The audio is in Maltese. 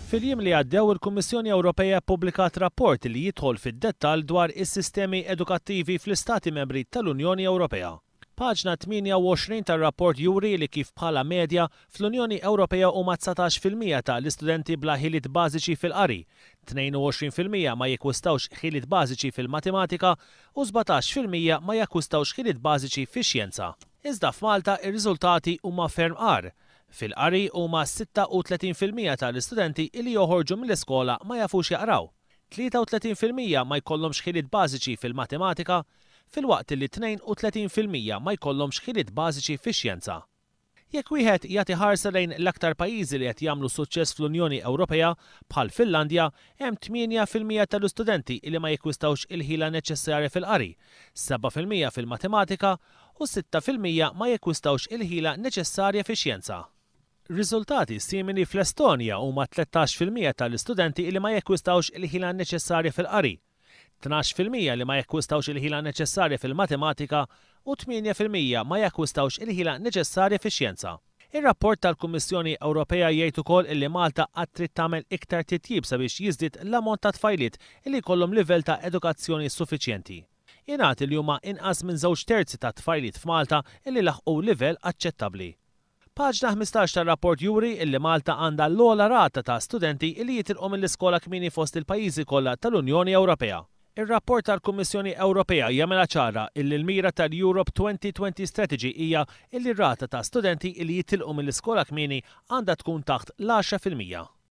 Fil-jiem li għaddew il-Kummissjoni Ewropea ppubblikat rapport li jidħol fid-dettall dwar is-sistemi edukattivi fl-Istati Membri tal-Unjoni Ewropea. Paġna 28 tar-rapport juri li kif bħala medja fl-Unjoni Ewropea huma 19% tal-istudenti bla ħiliet bażiċi fil-qari, 22% ma jakkwistawx ħiliet bażiċi fil-matematika u 17% ma jakkwistawx ħiliet bażiċi fix-xjenza. Iżda f'Malta ir-riżultati huma ferm qar. Fil-qari huma 36% tal-istudenti li joħorġu mill-iskola ma jafux jaqraw, 33% ma jkollhomx ħiliet bażiċi fil-matematika, filwaqt li 32% ma jkollhomx ħiliet bażiċi fix-xjenza. Jekk wieħed jagħti ħarsa lejn l-aktar pajjiżi li qed jagħmlu suċċess fl-Unjoni Ewropea bħal Finlandja, hemm 8% tal-istudenti li ma jakkwistawx il-ħila neċessarja fil-qari, 7% fil-matematika u 6% ma jakkwistawx il-ħila neċessarja fix-xjenza. Riżultati simili fl-Estonja huma 13% tal-istudenti li ma jakkwistawx il-ħila neċessarja fil-qari, 12% li ma jakkwistawx il-ħila neċessarja fil-matematika u 8% ma jakkwistawx il-ħila neċessarja fix-xjenza. Ir-rapport tal-Kummissjoni Ewropea jgħid ukoll li Malta qatt trid tagħmel iktar titjib sabiex jiżdied l-ammont ta' tfajliet li jkollhom livell ta' edukazzjoni suffiċjenti. Ingħati li huma inqas minn 2/3 ta' tfajliet f'Malta li laħqu livell aċċettabbli. Paġna 15 tar-rapport juri li Malta għandha l-ogħla rata ta' studenti li jitilqu mill-iskola kmieni fost il-pajjiżi kollha tal-Unjoni Ewropea. Ir-rapport tal-Kummissjoni Ewropea jagħmilha ċara li l-mira tal-Europe 2020 Strategy hija li r-rata ta' studenti li jitilqu mill-iskola kmieni għandha tkun taħt l-10%.